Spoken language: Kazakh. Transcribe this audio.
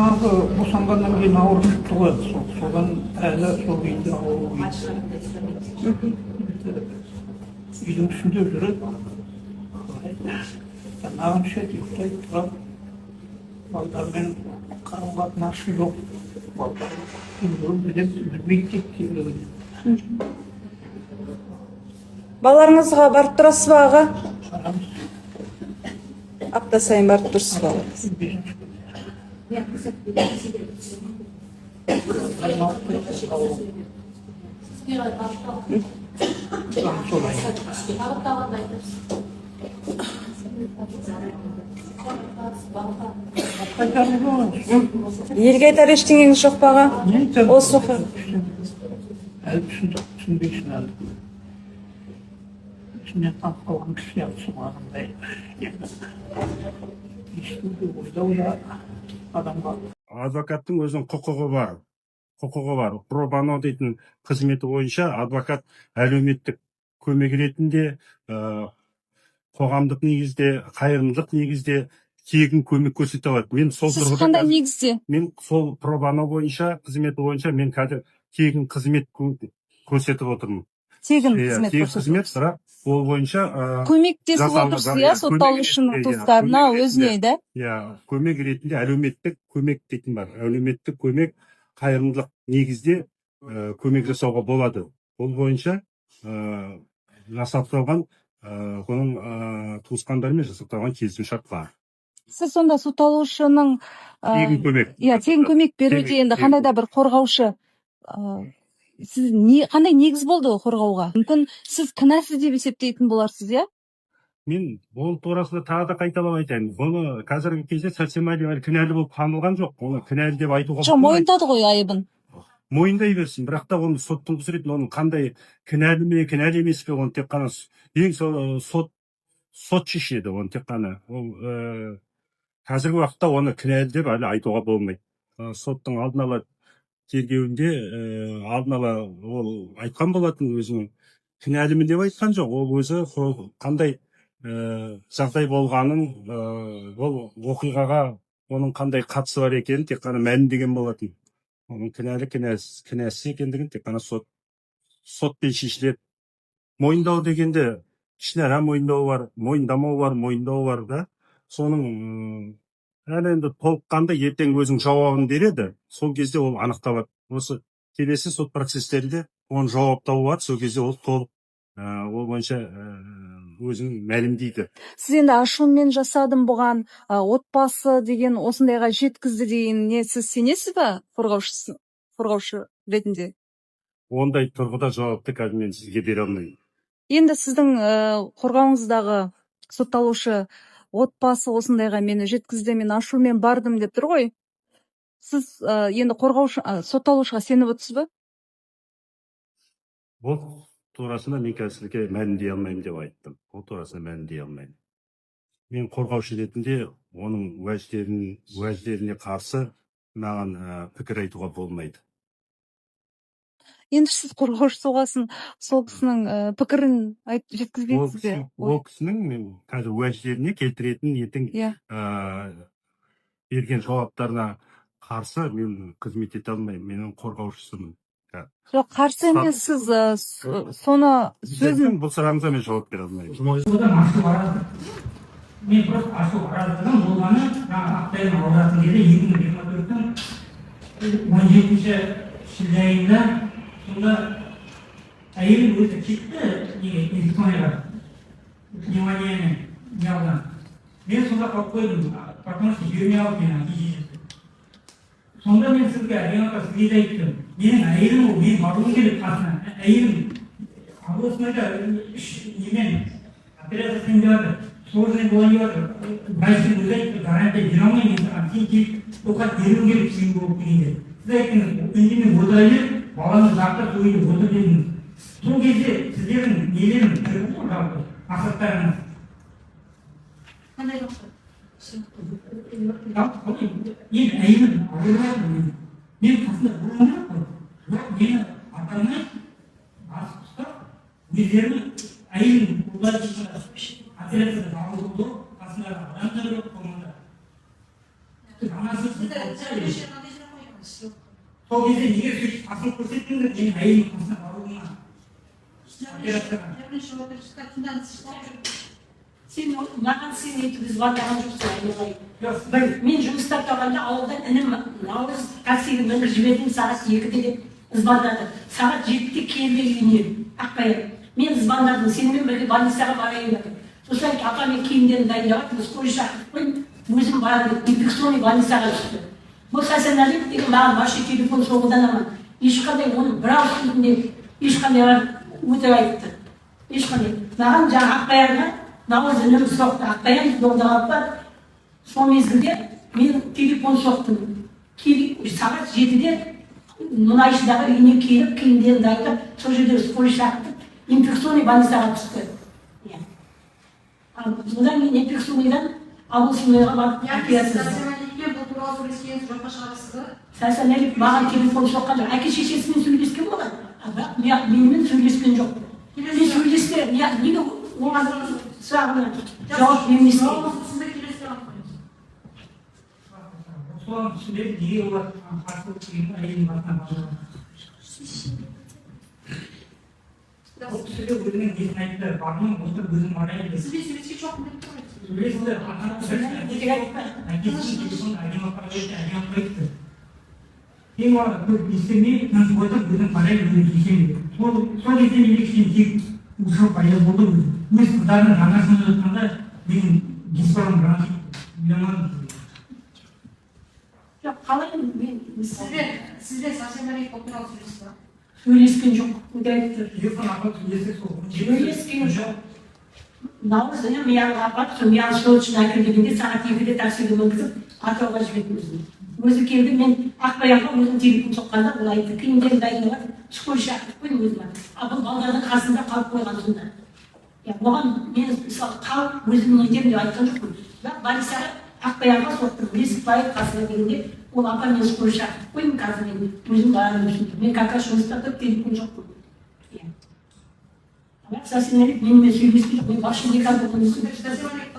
жаңағы босанғаннан кейін ауырып шықты ғой, содан әлі сол үйде ауыру үйдің ішінде жүреді. Жаңағын ішеді, ұйықтайды, тұрады. Балдармен қарым-қатынасы жоқ. Балдар кейбіреуін білмейді дейді, кейбіреуін. Балаларыңызға барып тұрасыз ба, аға? Барамыз. Апта сайын барып тұрсыз ба? Елге айтар ештеңеңіз жоқ па, аға? Осы Әлі түсінбейсің әлі. Ішіне тап қалған кісі сияқтысың ағындай. Ешкімді ойлау да адамға. Адвокаттың өзінің құқығы бар. Пробано дейтін қызметі бойынша адвокат әлеуметтік көмек ретінде, қоғамдық негізде, қайырымдылық негізде тегін көмек көрсете алады. Сіз қандай негізде? Мен сол пробано бойынша, қызметі бойынша мен қазір тегін қызмет көрсетіп отырмын. Тегін қызмет көрсетіп, бірақ ол бойынша көмектесіп отырсыз, иә, сотталушының туыстарына, өзіне, да? Иә, көмек ретінде әлеуметтік көмек дейтін бар. Әлеуметтік көмек қайырымдылық негізде көмек жасауға болады. Ол бойынша жасақталған оның туысқандарымен жасақталған келісімшарт бар. Сіз сонда сотталушының тегін көмек беруде енді қандай да бір қорғаушы, сіз қандай негіз болды қорғауға? Мүмкін сіз кінәсіз деп есептейтін боларсыз, иә? Мен ол турасында тағы да қайталап айтайын. Оны қазіргі кезде Сәрсенбай кінәлі болып танылған жоқ. Оны кінәлі деп айтуға жоқ, мойындады ғой айыбын. Мойындай берсін, бірақ та оны соттың құзыретін, оның қандай кінәлі ме, кінәлі емес пе, оны тек қана ең сот шешеді, оны тек қана. Ол қазіргі уақытта оны кінәлі деп әлі айтуға болмайды. Соттың алдын ала тергеуінде алдын ала ол айтқан болатын, өзінің кінәлімін деп айтқан жоқ. Ол өзі қандай жағдай болғанын, ол оқиғаға оның қандай қатысы бар екенін тек қана мәлімдеген болатын. Оның кінәсіз екендігін тек қана сотпен шешіледі. Мойындау дегенде ішінара мойындау бар, мойындамау бар да. Соның әлі енді толыққанды ертең өзінің жауабын береді. Сол кезде ол анықталады. Осы келесі сот процестерінде оның жауап табылады. Сол кезде ол толық ол бойынша өзін мәлімдейді. Сіз енді ашумен жасадым бұған, отбасы деген осындайға жеткізді дегеніне сіз сенесіз ба, қорғаушы ретінде? Ондай тұрғыда жауапты қазір мен сізге бере алмаймын. Енді сіздің қорғауыңыздағы сотталушы отбасы осындайға мені жеткізді, мен ашумен бардым деп тұр ғой. Сіз енді сотталушыға сеніп отырсыз ба? Ол турасында мен қазірге мәлімдей алмаймын деп айттым. Ол турасында мәлімдей алмаймын. Мен қорғаушы ретінде оның уәждеріне қарсы маған пікір айтуға болмайды. Енді сіз қорғаушы соғасын, сол кісінің пікірін жеткізбейсіз бе? Ол кісінің мен қазір уәждеріне келтіретін ертең берген жауаптарына қарсы мен қызмет ете алмаймын. Менің қорғаушысымын. Жоқ, қарсы емес, сіз соны сөзін... Бұл сұрағыңызға мен жауап бере алмаймын. Мен просто ашу араздығым болғаны, Ақтайдың ауыратын кезде 2024-тің 17-ші шілде айында, сонда әйелім өзі кетті, инфекционныйға, пневмониямен неғылған. Мен сонда қалып қойдым, потому что жүйеме алып мен сонда мен сізге сізге айттым. Менің әйелім ол, мен баруым керек қасына. Әйелім облысында немен операция деп жатыр. Сложный болайын деп жатыр. Врачтың өзі айтты, гарантия бере алмаймын мен саған. Сен келіп тоқат беруің керек сүйін болып дегенде. Сіз айттыңыз, енді мен отыра беріп, баланы жақтап сол үйде отыр дедіңіз. Сол кезде сіздердің нелерің кіріп тұр жалпы мақсаттарыңыз. Қандай мақсат? Мен әйелім ауырмаймын. Мен қасында болмай қой. Жоқ, мені атамай басып ұстап, өздерінің әйелім олар операцияда ауырды, қасындағы адамдар жоқ, қоғамда. Анасы сол кезде неге сөйтіп қасым көрсеттіңдер, менің әйелім қасына баруыма. Sen mаған sen етіп звондаған жоқсың. Мен жұмыста тұрғанда ауылдан інім наурыз таксиге мініп жібердім сағат 2-де деп звондады. Сағат 7-де келді үйіне Ақбаян. Мен звондадым, сенімен бірге больницаға барайын дедім. Сосын апа мен киімдерін дайындап, біз скорый шақырып қойдым, өзім бардым, инфекционный больницаға түсті. Бұл Хасан Әлиев деген маған вообще телефон соғылданамын. Ешқандай оның бір ауыз сөзінде ешқандай өтірік айтты. Ешқандай. Маған жаңа Ақбаянға наурыз інім соқты. Ақбаян жолдаған бар. Сол мезгілде мен телефон соқтым. Сағат 7-де мұнайшыдағы үйіне келіп, киімдерін дайындап, сол жерде скорый шақыртып, инфекционный больницаға түсті. Содан мен инфекционныйдан облыстныйға барып операция Хасан Әлиев маған телефон соққан жоқ. Әке шешесімен сөйлескен болған. Бірақ менімен сөйлескен жоқ. Мен сөйлесті, неге оған сұрағына жауап бермеске. Соның ішінде неге олар қарсы келген әйелдің басына баруға. Ол кісіге өзінің несін айтты, бардым, осы өзім барайын деді. Сізбен сөйлескен жоқпын деп тұр ғой. Сөйлесті, әкесінің телефонын әкем апаға берді, әкем апа айтты. Ең олар көп естемей, тыныс қойдым, өзім барайын, өзім кешемін деді. Сол кезде мен кішкене тек ұшырып пайда болды. Өз қыздарының жаңасында жатқанда менің геспарым біраз үйленмадым. Жоқ, қалай мен Сізбен Хасан Әлиев бұл туралы сөйлесті ме? сөйлескен жоқ. Өтірік. Телефон апа сөйлесті сол. Сөйлескен жоқ. Наурыз күні миянға апарып, сол мияны сол үшін әкелгенде сағат 2-де таксиге мінгізіп, Атырауға жібердім өзін. Өзі келді, мен Ақбаянға өзім телефон соққанда бұл айтты. Киімдерін дайындап, скорый шақыртып қойдым өзіме. Бұл балалардың қасында қалып қойған сонда. Оған мен мысалы қалып өзімнің етемін деп айтқан жоқпын. Бірақ больницаға Ақбаянға соқтым. Лесікбаев қасына келгенде, ол апа мен скорый шақыртып қойдым, қазір мен өзім барамын үшін. Мен как раз жұмыста тұрып телефон жоқпын. Хасан Әлиев менімен сөйлескен жоқ. Мен басым екі ай болған. Хасан Әлиев